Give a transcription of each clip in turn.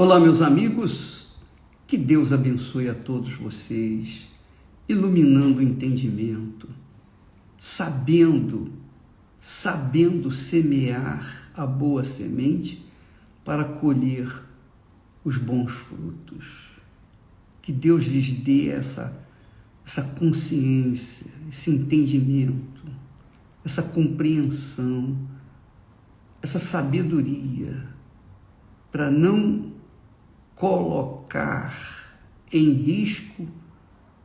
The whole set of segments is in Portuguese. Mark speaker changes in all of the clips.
Speaker 1: Olá, meus amigos, que Deus abençoe a todos vocês, iluminando o entendimento, sabendo semear a boa semente para colher os bons frutos. Que Deus lhes dê essa consciência, esse entendimento, essa compreensão, essa sabedoria, para não colocar em risco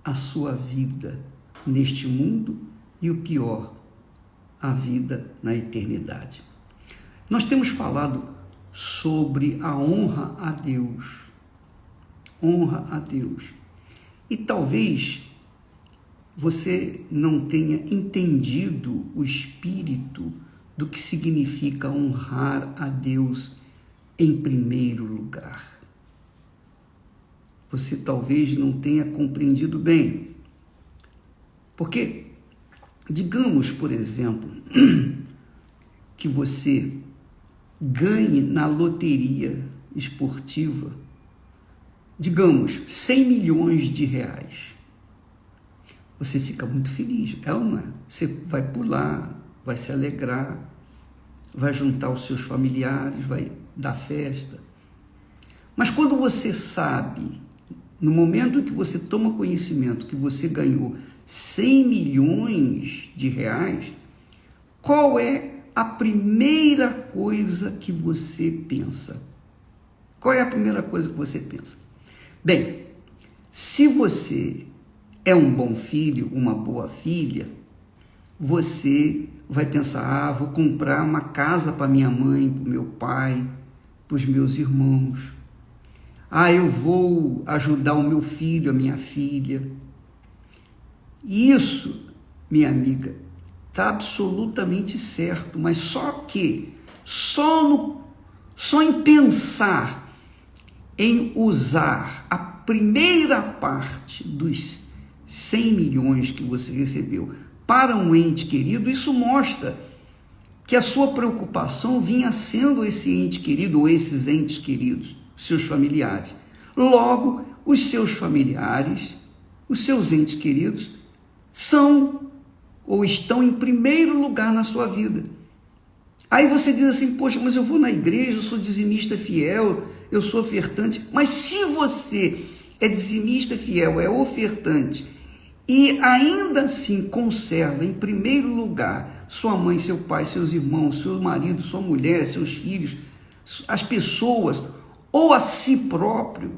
Speaker 1: a sua vida neste mundo e, o pior, a vida na eternidade. Nós temos falado sobre a honra a Deus. Honra a Deus. E talvez você não tenha entendido o espírito do que significa honrar a Deus em primeiro lugar. Você talvez não tenha compreendido bem. Porque, digamos, por exemplo, que você ganhe na loteria esportiva, digamos, 100 milhões de reais. Você fica muito feliz, é ou não é? Você vai pular, vai se alegrar, vai juntar os seus familiares, vai dar festa. Mas quando você sabe, no momento em que você toma conhecimento que você ganhou 100 milhões de reais, qual é a primeira coisa que você pensa? Qual é a primeira coisa que você pensa? Bem, se você é um bom filho, uma boa filha, você vai pensar, vou comprar uma casa para minha mãe, para o meu pai, para os meus irmãos. Eu vou ajudar o meu filho, a minha filha. Isso, minha amiga, está absolutamente certo, mas só em pensar em usar a primeira parte dos 100 milhões que você recebeu para um ente querido, isso mostra que a sua preocupação vinha sendo esse ente querido ou esses entes queridos, seus familiares. Logo, os seus familiares, os seus entes queridos, são ou estão em primeiro lugar na sua vida. Aí você diz assim, poxa, mas eu vou na igreja, eu sou dizimista fiel, eu sou ofertante. Mas se você é dizimista fiel, é ofertante, e ainda assim conserva em primeiro lugar sua mãe, seu pai, seus irmãos, seu marido, sua mulher, seus filhos, as pessoas, ou a si próprio,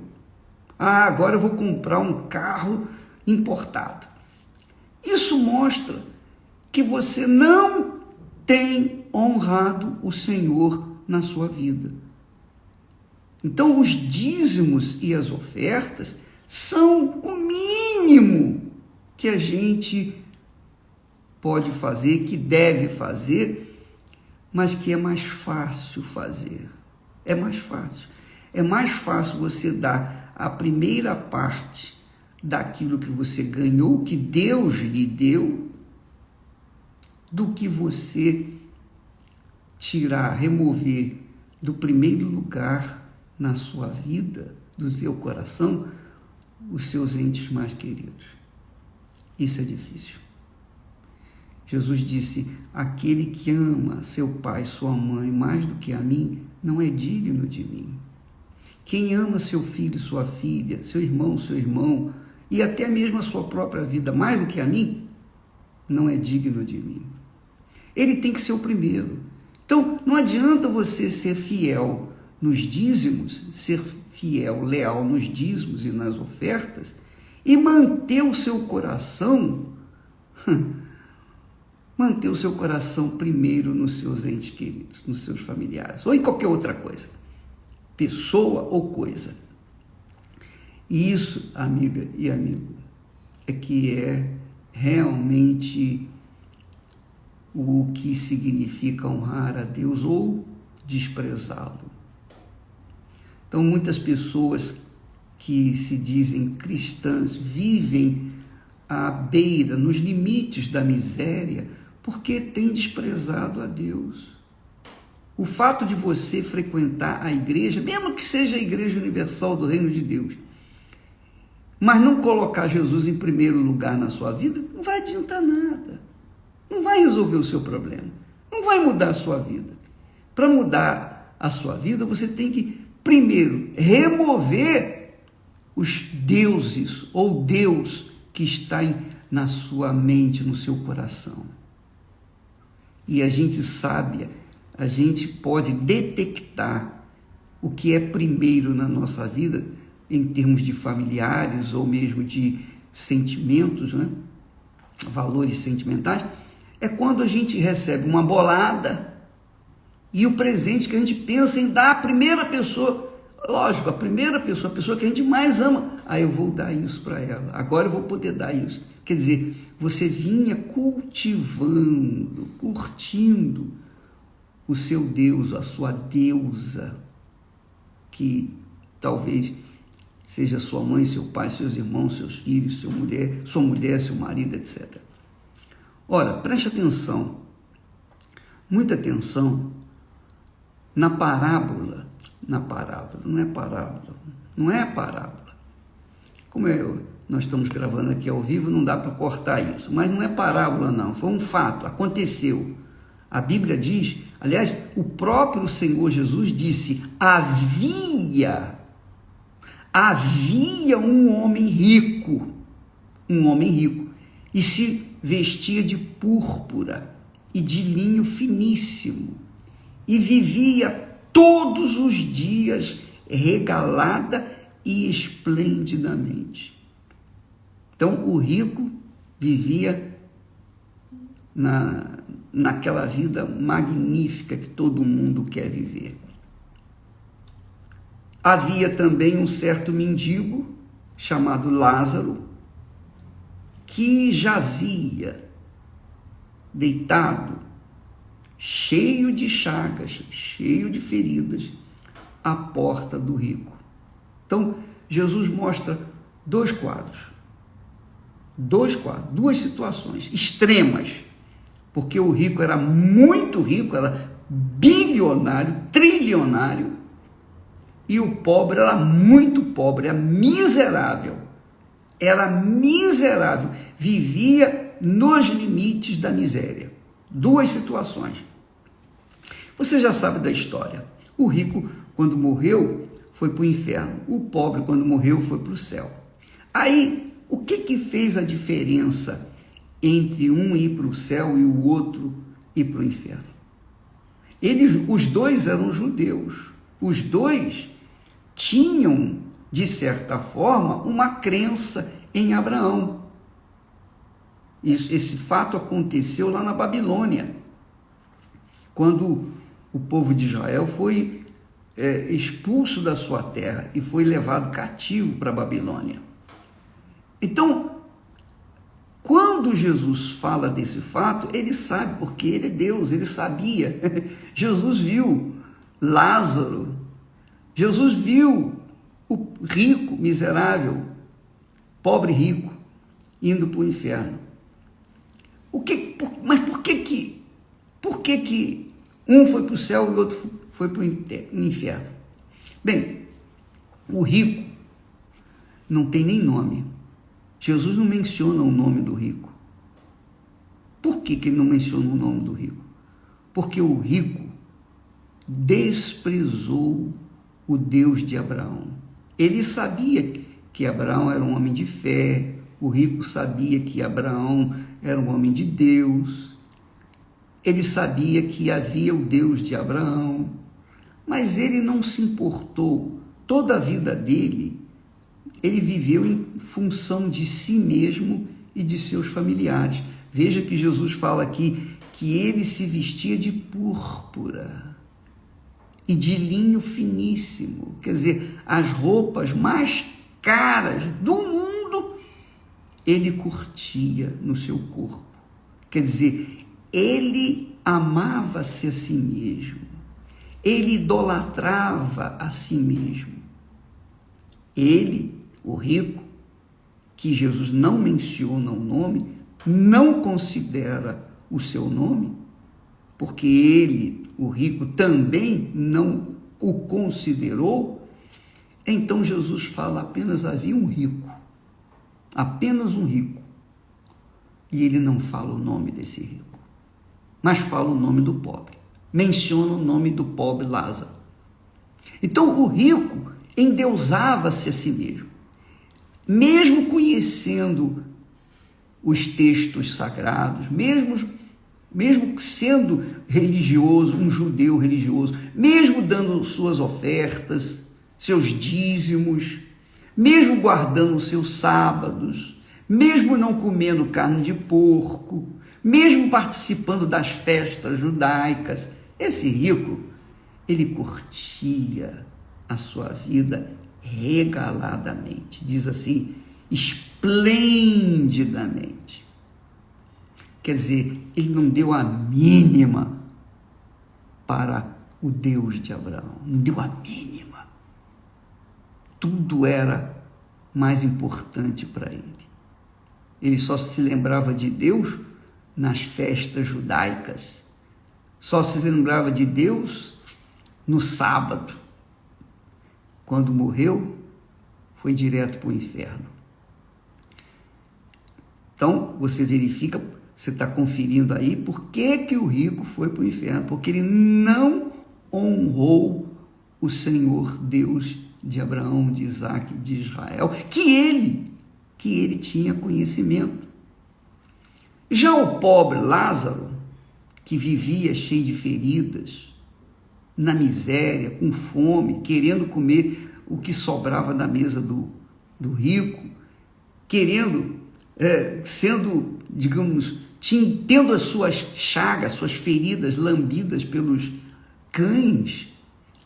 Speaker 1: agora eu vou comprar um carro importado. Isso mostra que você não tem honrado o Senhor na sua vida. Então, os dízimos e as ofertas são o mínimo que a gente pode fazer, que deve fazer, mas que é mais fácil fazer. É mais fácil. É mais fácil você dar a primeira parte daquilo que você ganhou, que Deus lhe deu, do que você remover do primeiro lugar na sua vida, do seu coração, os seus entes mais queridos. Isso é difícil. Jesus disse, aquele que ama seu pai, sua mãe, mais do que a mim, não é digno de mim. Quem ama seu filho, sua filha, seu irmão, e até mesmo a sua própria vida, mais do que a mim, não é digno de mim. Ele tem que ser o primeiro. Então, não adianta você ser fiel nos dízimos, ser fiel, leal nos dízimos e nas ofertas, e manter o seu coração primeiro nos seus entes queridos, nos seus familiares, ou em qualquer outra coisa, pessoa ou coisa. E isso, amiga e amigo, é que é realmente o que significa honrar a Deus ou desprezá-lo. Então, muitas pessoas que se dizem cristãs vivem à beira, nos limites da miséria, porque têm desprezado a Deus. O fato de você frequentar a igreja, mesmo que seja a Igreja Universal do Reino de Deus, mas não colocar Jesus em primeiro lugar na sua vida, não vai adiantar nada. Não vai resolver o seu problema. Não vai mudar a sua vida. Para mudar a sua vida, você tem que, primeiro, remover os deuses ou Deus que está na sua mente, no seu coração. E a gente sabe, a gente pode detectar o que é primeiro na nossa vida, em termos de familiares ou mesmo de sentimentos, né? Valores sentimentais, é quando a gente recebe uma bolada e o presente que a gente pensa em dar à primeira pessoa, lógico, a primeira pessoa, a pessoa que a gente mais ama, eu vou dar isso para ela, agora eu vou poder dar isso. Quer dizer, você vinha cultivando, curtindo o seu Deus, a sua deusa, que talvez seja sua mãe, seu pai, seus irmãos, seus filhos, sua mulher, seu marido, etc. Ora, preste atenção, muita atenção na parábola, não é parábola. Como nós estamos gravando aqui ao vivo, não dá para cortar isso, mas não é parábola não, foi um fato, aconteceu. A Bíblia diz, aliás, o próprio Senhor Jesus disse, havia um homem rico, e se vestia de púrpura e de linho finíssimo, e vivia todos os dias regalada e esplendidamente. Então, o rico vivia naquela vida magnífica que todo mundo quer viver. Havia também um certo mendigo, chamado Lázaro, que jazia, deitado, cheio de chagas, cheio de feridas, à porta do rico. Então, Jesus mostra dois quadros, duas situações extremas, porque o rico era muito rico, era bilionário, trilionário, e o pobre era muito pobre, era miserável, vivia nos limites da miséria. Duas situações. Você já sabe da história. O rico, quando morreu, foi para o inferno. O pobre, quando morreu, foi para o céu. Aí, o que fez a diferença entre um ir para o céu e o outro ir para o inferno? Os dois eram judeus. Os dois tinham, de certa forma, uma crença em Abraão. Esse fato aconteceu lá na Babilônia, quando o povo de Israel foi expulso da sua terra e foi levado cativo para a Babilônia. Então, quando Jesus fala desse fato, ele sabe, porque ele é Deus, ele sabia. Jesus viu Lázaro, Jesus viu o rico, miserável, pobre rico, indo para o inferno. Mas por que um foi para o céu e o outro foi para o inferno? Bem, o rico não tem nem nome. Jesus não menciona o nome do rico. Por que ele não menciona o nome do rico? Porque o rico desprezou o Deus de Abraão. Ele sabia que Abraão era um homem de fé, o rico sabia que Abraão era um homem de Deus, ele sabia que havia o Deus de Abraão, mas ele não se importou. Toda a vida dele, ele viveu em função de si mesmo e de seus familiares. Veja que Jesus fala aqui que ele se vestia de púrpura e de linho finíssimo, quer dizer, as roupas mais caras do mundo, ele curtia no seu corpo. Quer dizer, ele amava-se a si mesmo, ele idolatrava a si mesmo. Ele, o rico, que Jesus não menciona o nome, não considera o seu nome, porque ele o rico também não o considerou, então Jesus fala: apenas havia um rico, apenas um rico. E ele não fala o nome desse rico, mas fala o nome do pobre, menciona o nome do pobre Lázaro. Então o rico endeusava-se a si mesmo conhecendo os textos sagrados, mesmo sendo religioso, um judeu religioso, mesmo dando suas ofertas, seus dízimos, mesmo guardando os seus sábados, mesmo não comendo carne de porco, mesmo participando das festas judaicas, esse rico, ele curtia a sua vida regaladamente, diz assim, esplendidamente. Quer dizer, ele não deu a mínima para o Deus de Abraão, não deu a mínima. Tudo era mais importante para ele. Ele só se lembrava de Deus nas festas judaicas, só se lembrava de Deus no sábado. Quando morreu, foi direto para o inferno. Então, você verifica, você está conferindo aí por que o rico foi para o inferno, porque ele não honrou o Senhor Deus de Abraão, de Isaac, de Israel, que ele tinha conhecimento. Já o pobre Lázaro, que vivia cheio de feridas, na miséria, com fome, querendo comer o que sobrava da mesa do rico, sendo, digamos, tendo as suas chagas, suas feridas lambidas pelos cães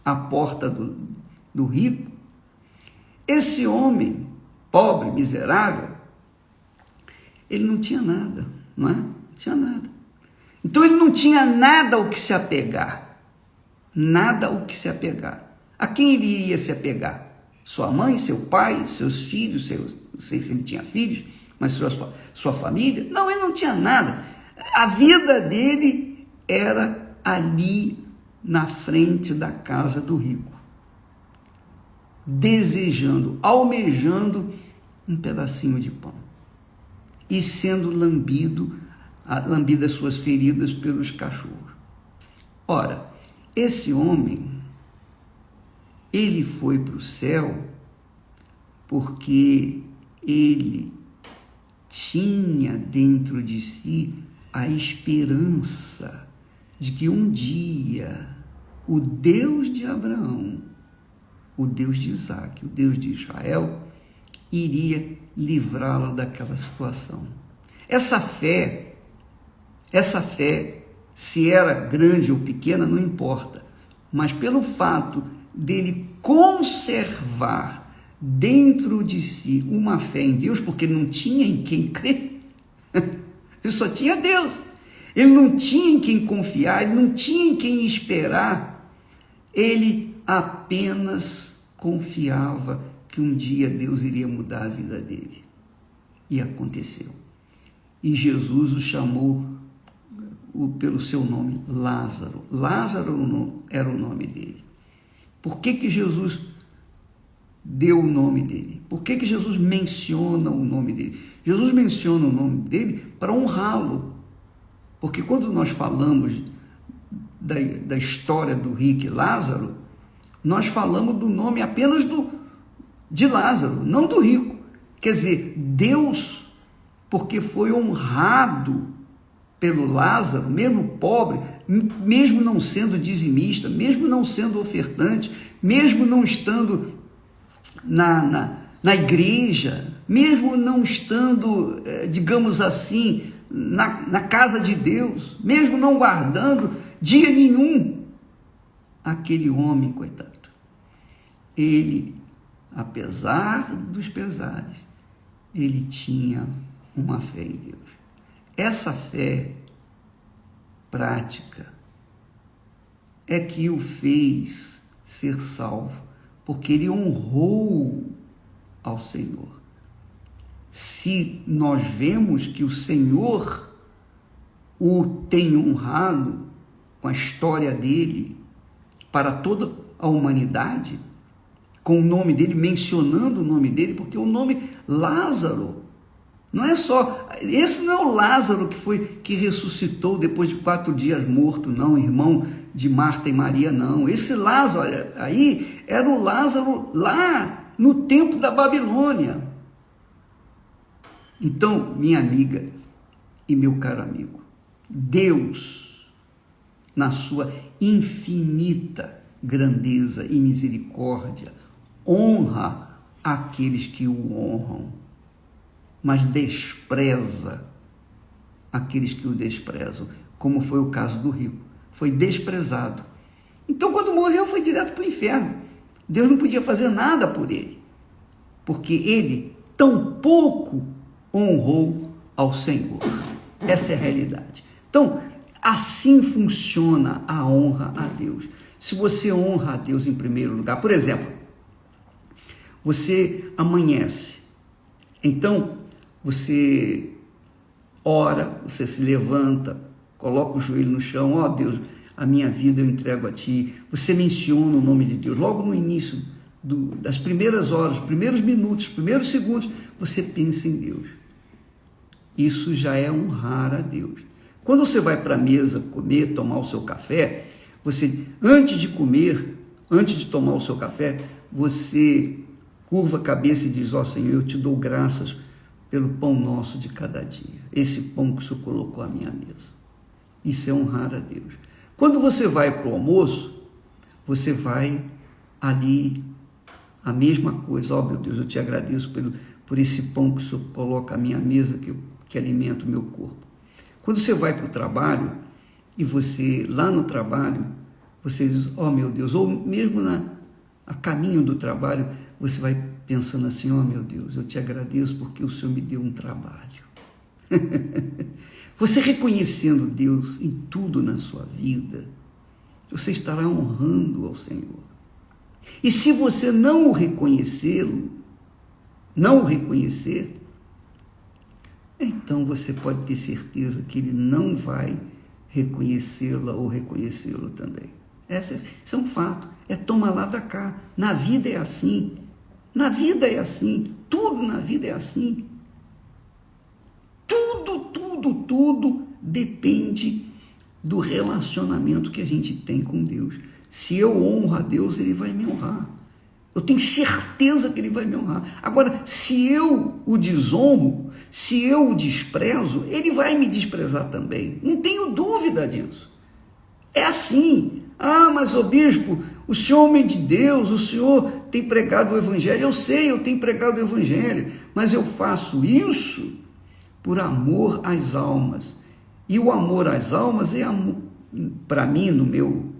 Speaker 1: à porta do rico, esse homem, pobre, miserável, ele não tinha nada, não é? Não tinha nada. Então ele não tinha nada ao que se apegar. Nada ao que se apegar. A quem ele iria se apegar? Sua mãe, seu pai, seus filhos, não sei se ele tinha filhos, mas sua família? Não, ele não tinha nada. A vida dele era ali na frente da casa do rico, desejando, almejando um pedacinho de pão e sendo lambidas suas feridas pelos cachorros. Ora, esse homem, ele foi para o céu porque ele tinha dentro de si a esperança de que um dia o Deus de Abraão, o Deus de Isaac, o Deus de Israel, iria livrá-la daquela situação. Essa fé, se era grande ou pequena, não importa, mas pelo fato dele conservar dentro de si uma fé em Deus, porque não tinha em quem crer, ele só tinha Deus, ele não tinha em quem confiar, ele não tinha em quem esperar, ele apenas confiava que um dia Deus iria mudar a vida dele, e aconteceu, e Jesus o chamou pelo seu nome, Lázaro. Lázaro era o nome dele. Por que Jesus deu o nome dele? Por que Jesus menciona o nome dele? Jesus menciona o nome dele para honrá-lo. Porque quando nós falamos da história do rico e Lázaro, nós falamos do nome apenas de Lázaro, não do rico. Quer dizer, Deus, porque foi honrado pelo Lázaro, mesmo pobre, mesmo não sendo dizimista, mesmo não sendo ofertante, mesmo não estando na igreja, mesmo não estando, digamos assim, na casa de Deus, mesmo não guardando dia nenhum, aquele homem, coitado, ele, apesar dos pesares, ele tinha uma fé em Deus. Essa fé prática é que o fez ser salvo, porque ele honrou ao Senhor. Se nós vemos que o Senhor o tem honrado, com a história dele para toda a humanidade, com o nome dele, mencionando o nome dele, porque o nome Lázaro não é só, esse não é o Lázaro que ressuscitou depois de 4 dias morto, não, irmão de Marta e Maria, não. Esse Lázaro aí era o Lázaro lá no tempo da Babilônia. Então, minha amiga e meu caro amigo, Deus, na sua infinita grandeza e misericórdia, honra aqueles que o honram, mas despreza aqueles que o desprezam, como foi o caso do rico. Foi desprezado. Então, quando morreu, foi direto para o inferno. Deus não podia fazer nada por ele, porque ele tão pouco honrou ao Senhor. Essa é a realidade. Então, assim funciona a honra a Deus. Se você honra a Deus em primeiro lugar, por exemplo, você amanhece, então você ora, você se levanta, coloca o joelho no chão, ó Deus, a minha vida eu entrego a Ti. Você menciona o nome de Deus. Logo no início das primeiras horas, primeiros minutos, primeiros segundos, você pensa em Deus. Isso já é honrar a Deus. Quando você vai para a mesa comer, tomar o seu café, você, antes de comer, antes de tomar o seu café, você curva a cabeça e diz, ó Senhor, eu te dou graças pelo pão nosso de cada dia. Esse pão que o Senhor colocou à minha mesa. Isso é honrar a Deus. Quando você vai para o almoço, você vai ali, a mesma coisa. Ó meu Deus, eu te agradeço por esse pão que o Senhor coloca à minha mesa, que alimenta o meu corpo. Quando você vai para o trabalho, e você, lá no trabalho, você diz, ó meu Deus, ou mesmo a caminho do trabalho, você vai pensando assim, ó meu Deus, eu te agradeço porque o Senhor me deu um trabalho. Você reconhecendo Deus em tudo na sua vida, você estará honrando ao Senhor. E se você não o reconhecê-lo, não o reconhecer, então você pode ter certeza que ele não vai reconhecê-la ou reconhecê-lo também. Isso é um fato, é toma lá da cá. Na vida é assim, na vida é assim, tudo na vida é assim. Tudo depende do relacionamento que a gente tem com Deus. Se eu honro a Deus, Ele vai me honrar. Eu tenho certeza que Ele vai me honrar. Agora, se eu o desonro, se eu o desprezo, Ele vai me desprezar também. Não tenho dúvida disso. É assim. Ah, mas ô bispo, o senhor é homem de Deus, o senhor tem pregado o Evangelho. Eu sei, eu tenho pregado o Evangelho, mas eu faço isso por amor às almas. E o amor às almas é, para mim, do meu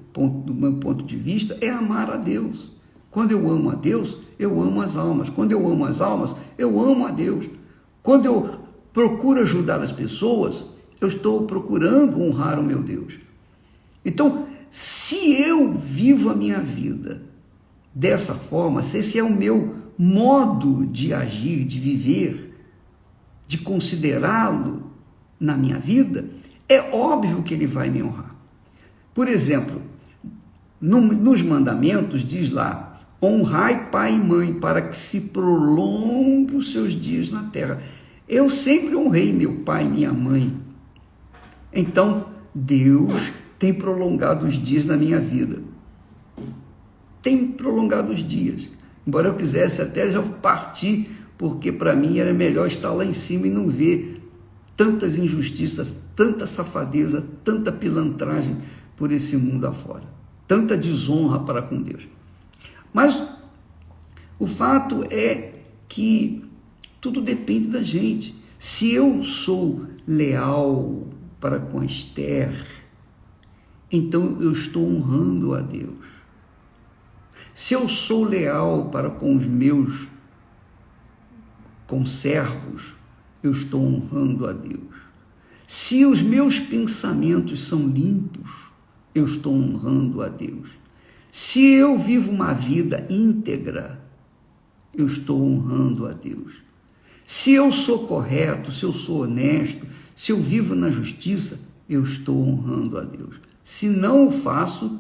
Speaker 1: ponto de vista, é amar a Deus. Quando eu amo a Deus, eu amo as almas. Quando eu amo as almas, eu amo a Deus. Quando eu procuro ajudar as pessoas, eu estou procurando honrar o meu Deus. Então, se eu vivo a minha vida dessa forma, se esse é o meu modo de agir, de viver, de considerá-lo na minha vida, é óbvio que ele vai me honrar. Por exemplo, nos mandamentos diz lá, honrai pai e mãe para que se prolongue os seus dias na terra. Eu sempre honrei meu pai e minha mãe. Então, Deus tem prolongado os dias na minha vida. Tem prolongado os dias. Embora eu quisesse até já partir, porque para mim era melhor estar lá em cima e não ver tantas injustiças, tanta safadeza, tanta pilantragem por esse mundo afora. Tanta desonra para com Deus. Mas o fato é que tudo depende da gente. Se eu sou leal para com a Esther, então eu estou honrando a Deus. Se eu sou leal para com os meus conservos, eu estou honrando a Deus. Se os meus pensamentos são limpos, eu estou honrando a Deus. Se eu vivo uma vida íntegra, eu estou honrando a Deus. Se eu sou correto, se eu sou honesto, se eu vivo na justiça, eu estou honrando a Deus. Se não o faço,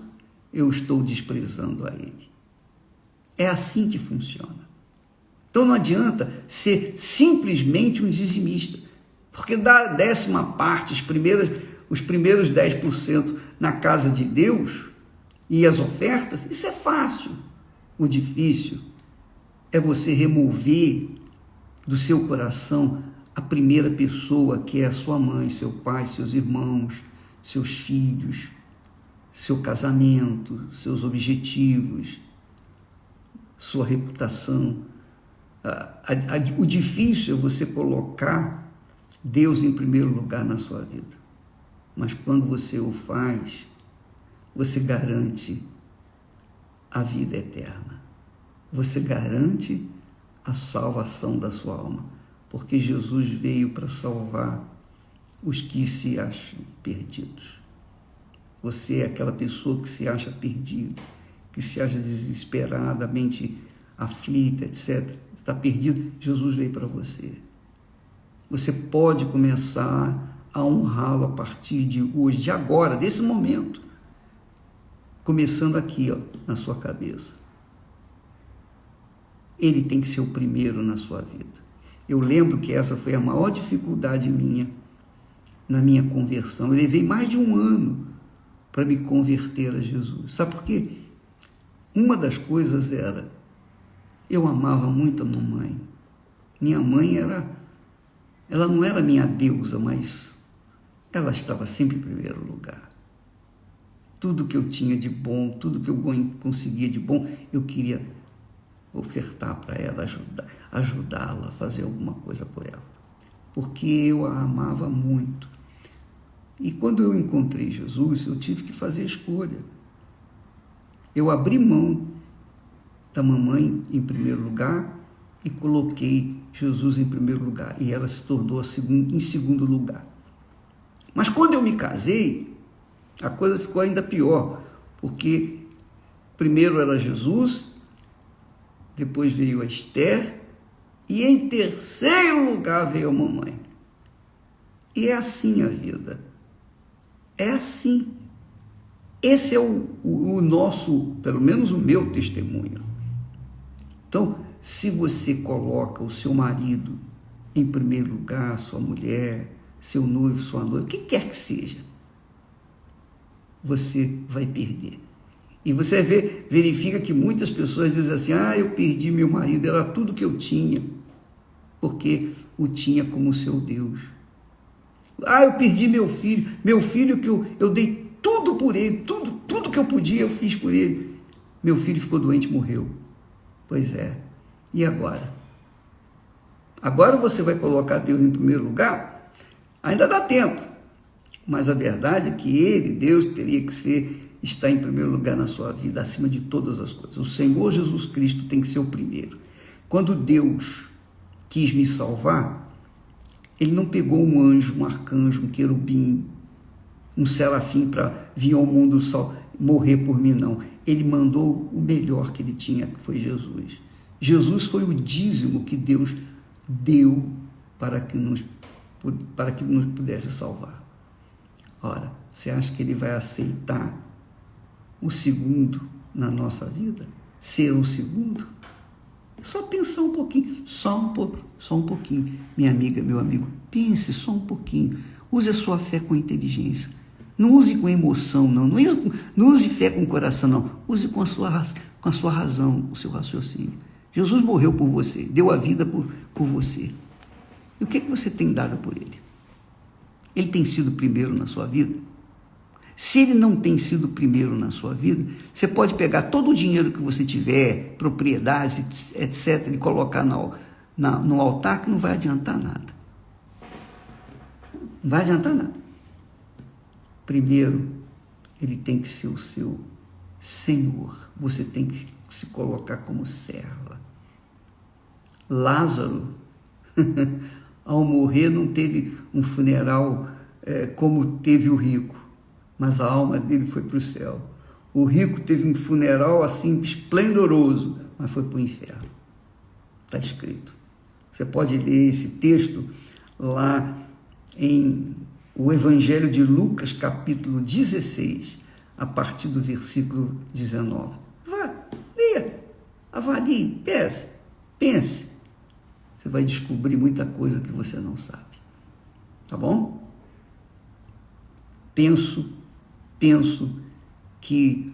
Speaker 1: eu estou desprezando a Ele. É assim que funciona. Então não adianta ser simplesmente um dizimista, porque dar a 10ª parte, os primeiros 10% na casa de Deus e as ofertas, isso é fácil. O difícil é você remover do seu coração a primeira pessoa, que é a sua mãe, seu pai, seus irmãos, seus filhos, seu casamento, seus objetivos, sua reputação. O difícil é você colocar Deus em primeiro lugar na sua vida. Mas quando você o faz, você garante a vida eterna. Você garante a salvação da sua alma. Porque Jesus veio para salvar os que se acham perdidos. Você é aquela pessoa que se acha perdida, que se acha desesperadamente aflita, etc. Está perdido, Jesus veio para você. Você pode começar a honrá-lo a partir de hoje, de agora, desse momento. Começando aqui, na sua cabeça. Ele tem que ser o primeiro na sua vida. Eu lembro que essa foi a maior dificuldade minha na minha conversão. Eu levei mais de 1 ano para me converter a Jesus. Sabe por quê? Uma das coisas era, eu amava muito a mamãe. Minha mãe ela não era minha deusa, mas ela estava sempre em primeiro lugar. Tudo que eu tinha de bom, tudo que eu conseguia de bom, eu queria ofertar para ela, ajudá-la, fazer alguma coisa por ela. Porque eu a amava muito. E quando eu encontrei Jesus, eu tive que fazer escolha. Eu abri mão da mamãe em primeiro lugar e coloquei Jesus em primeiro lugar. E ela se tornou em segundo lugar. Mas quando eu me casei, a coisa ficou ainda pior. Porque primeiro era Jesus, depois veio a Esther e em terceiro lugar veio a mamãe. E é assim a vida. É assim. Esse é o nosso, pelo menos o meu testemunho. Então, se você coloca o seu marido em primeiro lugar, sua mulher, seu noivo, sua noiva, o que quer que seja, você vai perder. E você verifica que muitas pessoas dizem assim, eu perdi meu marido, era tudo que eu tinha, porque o tinha como seu Deus. Eu perdi meu filho que eu dei tudo por ele, tudo que eu podia eu fiz por ele. Meu filho ficou doente e morreu. Pois é, e agora? Agora você vai colocar Deus em primeiro lugar? Ainda dá tempo, mas a verdade é que Deus, teria que estar em primeiro lugar na sua vida, acima de todas as coisas. O Senhor Jesus Cristo tem que ser o primeiro. Quando Deus quis me salvar, Ele não pegou um anjo, um arcanjo, um querubim, um serafim para vir ao mundo só morrer por mim, não. Ele mandou o melhor que Ele tinha, que foi Jesus. Jesus foi o dízimo que Deus deu para que nos pudesse salvar. Ora, você acha que Ele vai aceitar o segundo na nossa vida? Ser o segundo? Só pensar um pouquinho, só um pouquinho. Minha amiga, meu amigo, pense só um pouquinho. Use a sua fé com inteligência. Não use com emoção, não. Não use fé com coração, não. Use com a sua razão, o seu raciocínio. Jesus morreu por você, deu a vida por você. E o que você tem dado por Ele? Ele tem sido primeiro na sua vida? Se Ele não tem sido primeiro na sua vida, você pode pegar todo o dinheiro que você tiver, propriedades, etc., e colocar no altar, que não vai adiantar nada. Não vai adiantar nada. Primeiro, Ele tem que ser o seu Senhor. Você tem que se colocar como serva. Lázaro, ao morrer, não teve um funeral como teve o rico, mas a alma dele foi para o céu. O rico teve um funeral assim esplendoroso, mas foi para o inferno. Está escrito. Você pode ler esse texto lá em o Evangelho de Lucas, capítulo 16, a partir do versículo 19. Vá, leia, avalie, pense. Você vai descobrir muita coisa que você não sabe. Tá bom? Penso que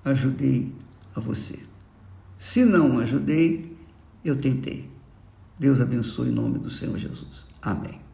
Speaker 1: ajudei a você. Se não ajudei, eu tentei. Deus abençoe em nome do Senhor Jesus. Amém.